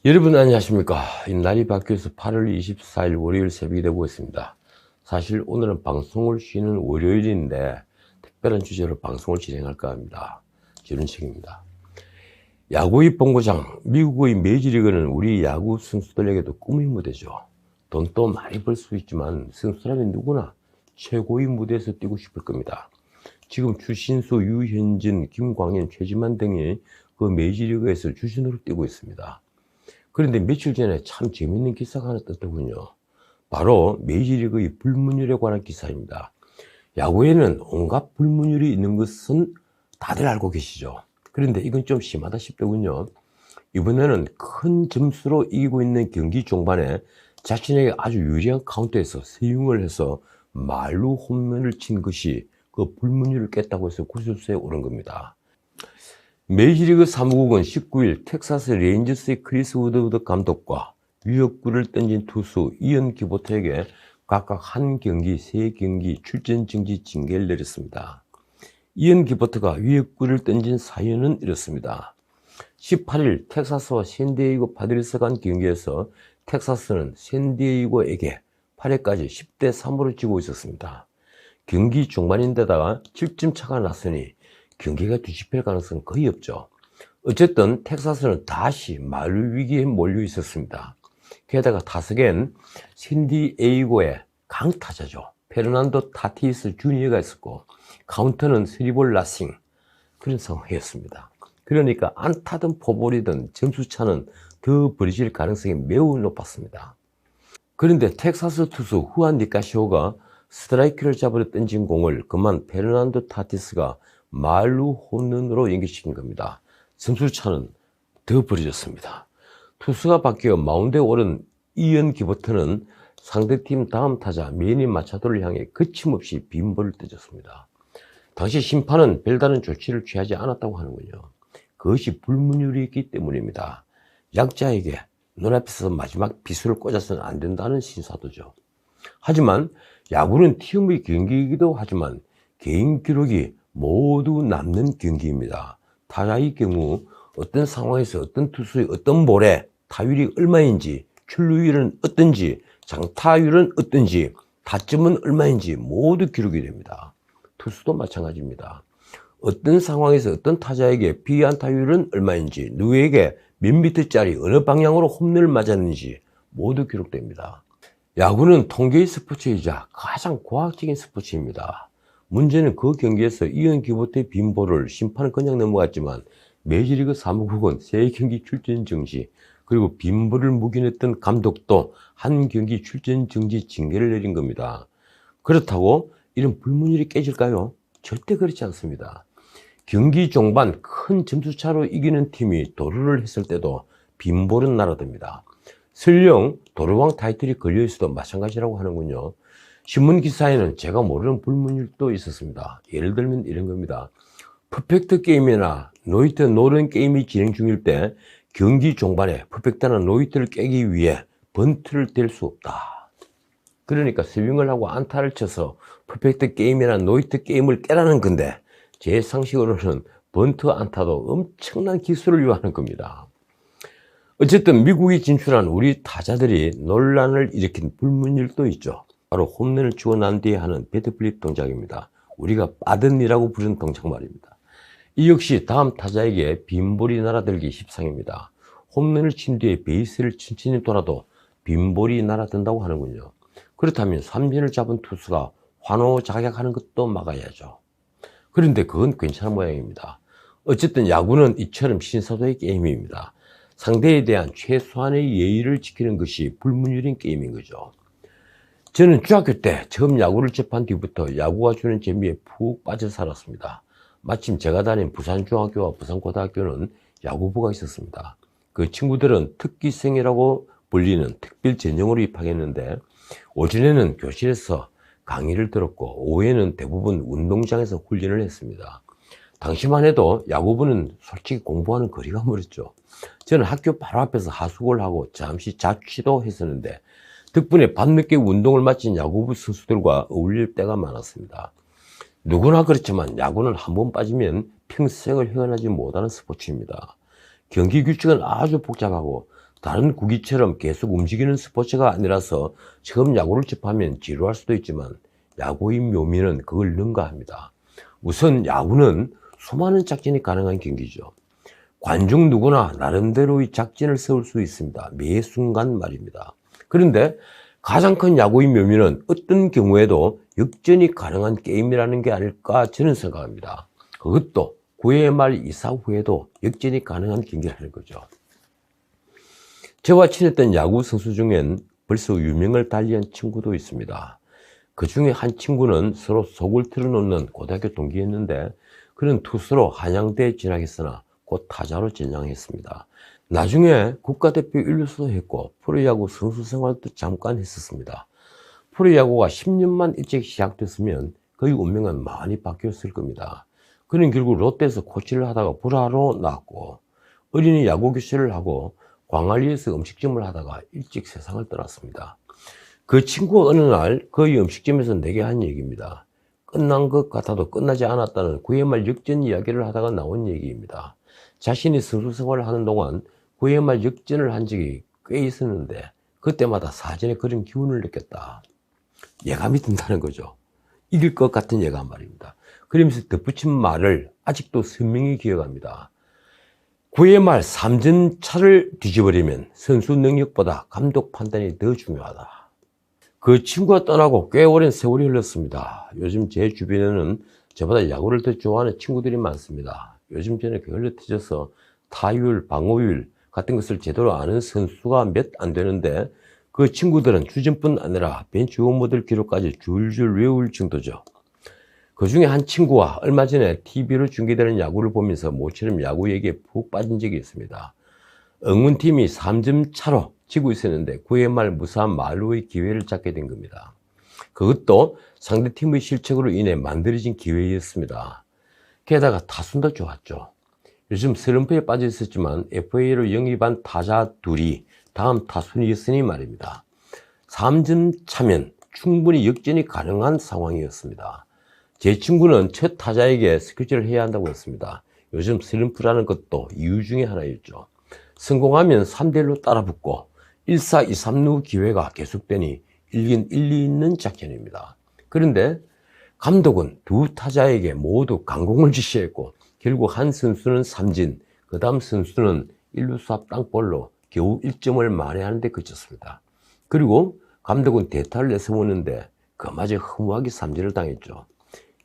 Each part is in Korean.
여러분 안녕하십니까. 날이 바뀌어서 8월 24일 월요일 새벽이 되고 있습니다. 사실 오늘은 방송을 쉬는 월요일인데 특별한 주제로 방송을 진행할까 합니다. 이런식입니다. 야구의 본고장 미국의 메이저리그는 우리 야구 선수들에게도 꿈의 무대죠. 돈도 많이 벌 수 있지만 선수라면 누구나 최고의 무대에서 뛰고 싶을 겁니다. 지금 추신수, 유현진, 김광현, 최지만 등이 그 메이저리그에서 주신으로 뛰고 있습니다. 그런데 며칠 전에 참 재밌는 기사가 하나 떴더군요. 바로 메이저리그의 불문율에 관한 기사입니다. 야구에는 온갖 불문율이 있는 것은 다들 알고 계시죠. 그런데 이건 좀 심하다 싶더군요. 이번에는 큰 점수로 이기고 있는 경기 종반에 자신에게 아주 유리한 카운트에서 스윙을 해서 말루 홈런을 친 것이 그 불문율을 깼다고 해서 구설수에 오른 겁니다. 메이저리그 사무국은 19일 텍사스 레인저스의 크리스 우드워드 감독과 위협구를 던진 투수 이언 기보트에게 각각 한 경기, 3경기 출전 정지 징계를 내렸습니다. 이언 기보트가 위협구를 던진 사연은 이렇습니다. 18일 텍사스와 샌디에이고 파드레스 간 경기에서 텍사스는 샌디에이고에게 8회까지 10대 3으로 지고 있었습니다. 경기 중반인데다가 7점 차가 났으니 경기가 뒤집힐 가능성은 거의 없죠. 어쨌든 텍사스는 다시 만루 위기에 몰려 있었습니다. 게다가 타석엔 샌디에이고의 강타자죠. 페르난도 타티스 주니어가 있었고 카운트는 3볼 나싱 그런 상황이었습니다. 그러니까 안타든 포볼이든 점수차는 더 벌어질 가능성이 매우 높았습니다. 그런데 텍사스 투수 후안 니카시오가 스트라이크를 잡으려 던진 공을 그만 페르난도 타티스가 말루 홈런으로 연결시킨 겁니다. 점수차는 더 벌어졌습니다. 투수가 바뀌어 마운드에 오른 이언 기보트는 상대팀 다음 타자 매니 마차도를 향해 거침없이 빈볼을 던졌습니다. 당시 심판은 별다른 조치를 취하지 않았다고 하는군요. 그것이 불문율이 있기 때문입니다. 약자에게 눈앞에서 마지막 비수를 꽂아서는 안 된다는 신사도죠. 하지만 야구는 팀의 경기이기도 하지만 개인 기록이 모두 남는 경기입니다. 타자의 경우 어떤 상황에서 어떤 투수의 어떤 볼에 타율이 얼마인지, 출루율은 어떤지, 장타율은 어떤지, 타점은 얼마인지 모두 기록이 됩니다. 투수도 마찬가지입니다. 어떤 상황에서 어떤 타자에게 비안타율은 얼마인지, 누구에게 몇 미터짜리 어느 방향으로 홈런을 맞았는지 모두 기록됩니다. 야구는 통계의 스포츠이자 가장 과학적인 스포츠입니다. 문제는 그 경기에서 이언 기보트의 빈볼을 심판은 그냥 넘어갔지만 메이저리그 사무국은 3경기 출전 정지 그리고 빈볼을 묵인했던 감독도 한 경기 출전 정지 징계를 내린 겁니다. 그렇다고 이런 불문율이 깨질까요? 절대 그렇지 않습니다. 경기 종반 큰 점수차로 이기는 팀이 도루를 했을 때도 빈볼은 날아듭니다. 설령 도루왕 타이틀이 걸려있어도 마찬가지라고 하는군요. 신문 기사에는 제가 모르는 불문율도 있었습니다. 예를 들면 이런 겁니다. 퍼펙트 게임이나 노히트 노런 게임이 진행 중일 때 경기 종반에 퍼펙트나 노히트를 깨기 위해 번트를 댈 수 없다. 그러니까 스윙을 하고 안타를 쳐서 퍼펙트 게임이나 노히트 게임을 깨라는 건데 제 상식으로는 번트 안타도 엄청난 기술을 요하는 겁니다. 어쨌든 미국이 진출한 우리 타자들이 논란을 일으킨 불문율도 있죠. 바로 홈런을 치고 난 뒤에 하는 배트플립 동작입니다. 우리가 빠든이라고 부르는 동작 말입니다. 이 역시 다음 타자에게 빈볼이 날아들기 십상입니다. 홈런을 친 뒤에 베이스를 천천히 돌아도 빈볼이 날아든다고 하는군요. 그렇다면 삼진을 잡은 투수가 환호자격하는 것도 막아야죠. 그런데 그건 괜찮은 모양입니다. 어쨌든 야구는 이처럼 신사도의 게임입니다. 상대에 대한 최소한의 예의를 지키는 것이 불문율인 게임인 거죠. 저는 중학교 때 처음 야구를 접한 뒤부터 야구가 주는 재미에 푹 빠져 살았습니다. 마침 제가 다닌 부산중학교와 부산고등학교는 야구부가 있었습니다. 그 친구들은 특기생이라고 불리는 특별 전형으로 입학했는데 오전에는 교실에서 강의를 들었고 오후에는 대부분 운동장에서 훈련을 했습니다. 당시만 해도 야구부는 솔직히 공부하는 거리가 멀었죠. 저는 학교 바로 앞에서 하수구를 하고 잠시 자취도 했었는데 덕분에 밤늦게 운동을 마친 야구부 선수들과 어울릴 때가 많았습니다. 누구나 그렇지만 야구는 한번 빠지면 평생을 헤어나지 못하는 스포츠입니다. 경기 규칙은 아주 복잡하고 다른 구기처럼 계속 움직이는 스포츠가 아니라서 처음 야구를 접하면 지루할 수도 있지만 야구의 묘미는 그걸 능가합니다. 우선 야구는 수많은 작전이 가능한 경기죠. 관중 누구나 나름대로의 작전을 세울 수 있습니다. 매 순간 말입니다. 그런데 가장 큰 야구의 묘미는 어떤 경우에도 역전이 가능한 게임이라는 게 아닐까 저는 생각합니다. 그것도 9회 말 이사 후에도 역전이 가능한 경기라는 거죠. 저와 친했던 야구 선수 중엔 벌써 유명을 달리한 친구도 있습니다. 그 중에 한 친구는 서로 속을 틀어놓는 고등학교 동기였는데 그는 투수로 한양대에 진학했으나 곧 타자로 전향했습니다. 나중에 국가대표 일루수도 했고 프로야구 선수 생활도 잠깐 했었습니다. 프로야구가 10년만 일찍 시작됐으면 그의 운명은 많이 바뀌었을 겁니다. 그는 결국 롯데에서 코치를 하다가 불화로 나왔고 어린이 야구 교실을 하고 광안리에서 음식점을 하다가 일찍 세상을 떠났습니다. 그 친구가 어느 날 그의 음식점에서 내게 한 얘기입니다. 끝난 것 같아도 끝나지 않았다는 9회 말 역전 이야기를 하다가 나온 얘기입니다. 자신이 선수 생활을 하는 동안 9회 말 역전을 한 적이 꽤 있었는데 그때마다 사전에 그런 기운을 느꼈다. 예감이 든다는 거죠. 이길 것 같은 예감 말입니다. 그러면서 덧붙인 말을 아직도 선명히 기억합니다. 9회 말 3점 차를 뒤집어버리면 선수 능력보다 감독 판단이 더 중요하다. 그 친구가 떠나고 꽤 오랜 세월이 흘렀습니다. 요즘 제 주변에는 저보다 야구를 더 좋아하는 친구들이 많습니다. 요즘 전에 흘러터져서 타율, 방어율 같은 것을 제대로 아는 선수가 몇 안 되는데 그 친구들은 주전뿐 아니라 벤치 홈모델 기록까지 줄줄 외울 정도죠. 그 중에 한 친구와 얼마 전에 TV로 중계되는 야구를 보면서 모처럼 야구 얘기에 푹 빠진 적이 있습니다. 응원팀이 3점 차로 지고 있었는데 9회 말 무사한 만루의 기회를 잡게 된 겁니다. 그것도 상대팀의 실책으로 인해 만들어진 기회였습니다. 게다가 타순도 좋았죠. 요즘 슬럼프에 빠져 있었지만 FA로 영입한 타자 둘이 다음 타순이었으니 말입니다. 3점 차면 충분히 역전이 가능한 상황이었습니다. 제 친구는 첫 타자에게 스퀴즈를 해야 한다고 했습니다. 요즘 슬럼프라는 것도 이유 중에 하나였죠. 성공하면 3대1로 따라붙고 1사 2, 3루 기회가 계속되니 1긴 1리 있는 작전입니다. 그런데 감독은 두 타자에게 모두 강공을 지시했고 결국 한 선수는 삼진, 그 다음 선수는 1루수 앞 땅볼로 겨우 1점을 만회하는 데 그쳤습니다. 그리고 감독은 대타를 내세우는데 그마저 허무하게 삼진을 당했죠.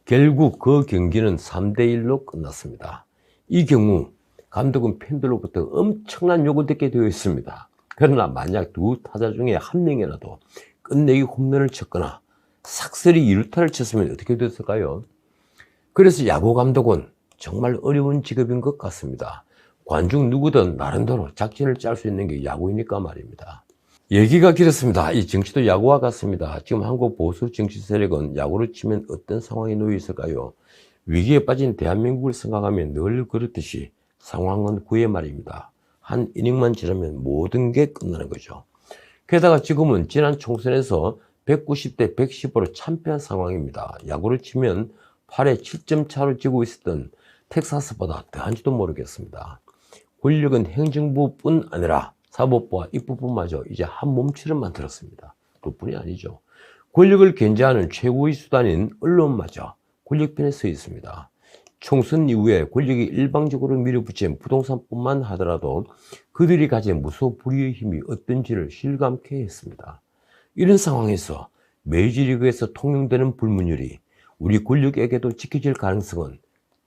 결국 그 경기는 3대1로 끝났습니다. 이 경우 감독은 팬들로부터 엄청난 욕을 듣게 되어 있습니다. 그러나 만약 두 타자 중에 한 명이라도 끝내기 홈런을 쳤거나 삭슬이 2루타를 쳤으면 어떻게 됐을까요? 그래서 야구 감독은 정말 어려운 직업인 것 같습니다. 관중 누구든 나름대로 작전을 짤 수 있는 게 야구이니까 말입니다. 얘기가 길었습니다. 이 정치도 야구와 같습니다. 지금 한국 보수 정치 세력은 야구로 치면 어떤 상황에 놓여 있을까요? 위기에 빠진 대한민국을 생각하면 늘 그렇듯이 상황은 9회 말입니다. 한 이닝만 지나면 모든 게 끝나는 거죠. 게다가 지금은 지난 총선에서 190대 110으로 참패한 상황입니다. 야구로 치면 8회 7점 차로 지고 있었던 텍사스보다 더한지도 모르겠습니다. 권력은 행정부뿐 아니라 사법부와 입법부마저 이제 한 몸처럼 만들었습니다. 그뿐이 아니죠. 권력을 견제하는 최고의 수단인 언론마저 권력편에 서 있습니다. 총선 이후에 권력이 일방적으로 밀어붙인 부동산뿐만 하더라도 그들이 가진 무소불위의 힘이 어떤지를 실감케 했습니다. 이런 상황에서 메이저리그에서 통용되는 불문율이 우리 권력에게도 지켜질 가능성은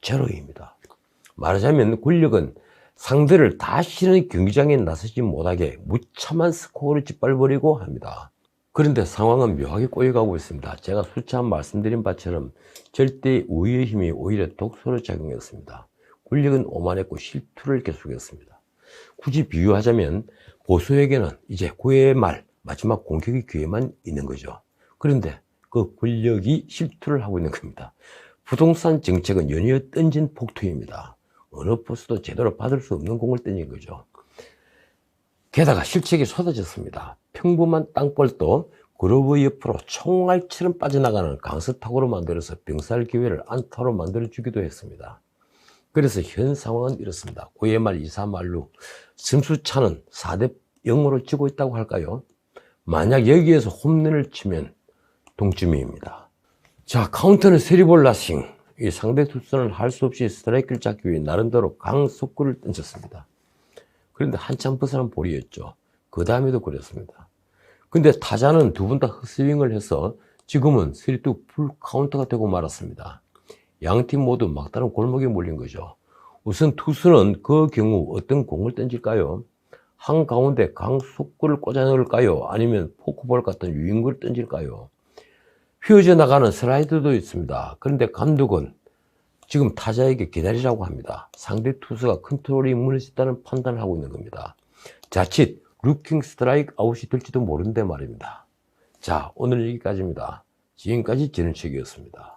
제로입니다. 말하자면 권력은 상대를 다시는 경기장에 나서지 못하게 무참한 스코어를 짓밟아버리고 합니다. 그런데 상황은 묘하게 꼬여가고 있습니다. 제가 수차례 말씀드린 바처럼 절대 우위의 힘이 오히려 독소로 작용했습니다. 권력은 오만했고 실투를 계속했습니다. 굳이 비유하자면 보수에게는 이제 9회 말 마지막 공격의 기회만 있는 거죠. 그런데 그 권력이 실투를 하고 있는 겁니다. 부동산 정책은 연이어 던진 폭투입니다. 어느 포수도 제대로 받을 수 없는 공을 던진 거죠. 게다가 실책이 쏟아졌습니다. 평범한 땅볼도 그로브 옆으로 총알처럼 빠져나가는 강습타구로 만들어서 병살 기회를 안타로 만들어주기도 했습니다. 그래서 현 상황은 이렇습니다. 9회 말 2사 만루, 승수차는 4대 0으로 치고 있다고 할까요? 만약 여기에서 홈런을 치면 동점입니다. 자, 카운트는 3볼 나싱. 이 상대 투수는 할 수 없이 스트라이크를 잡기 위해 나름대로 강속구를 던졌습니다. 그런데 한참 벗어난 볼이었죠. 그 다음에도 그랬습니다. 근데 타자는 두 분 다 헛스윙을 해서 지금은 3-2 풀 카운트가 되고 말았습니다. 양팀 모두 막다른 골목에 몰린 거죠. 우선 투수는 그 경우 어떤 공을 던질까요? 한가운데 강속구를 꽂아 넣을까요? 아니면 포크볼 같은 유인구를 던질까요? 휘어져 나가는 슬라이드도 있습니다. 그런데 감독은 지금 타자에게 기다리라고 합니다. 상대 투수가 컨트롤이 무너졌다는 판단을 하고 있는 겁니다. 자칫 루킹 스트라이크 아웃이 될지도 모른데 말입니다. 자, 오늘 여기까지입니다. 지금까지 지른책이었습니다.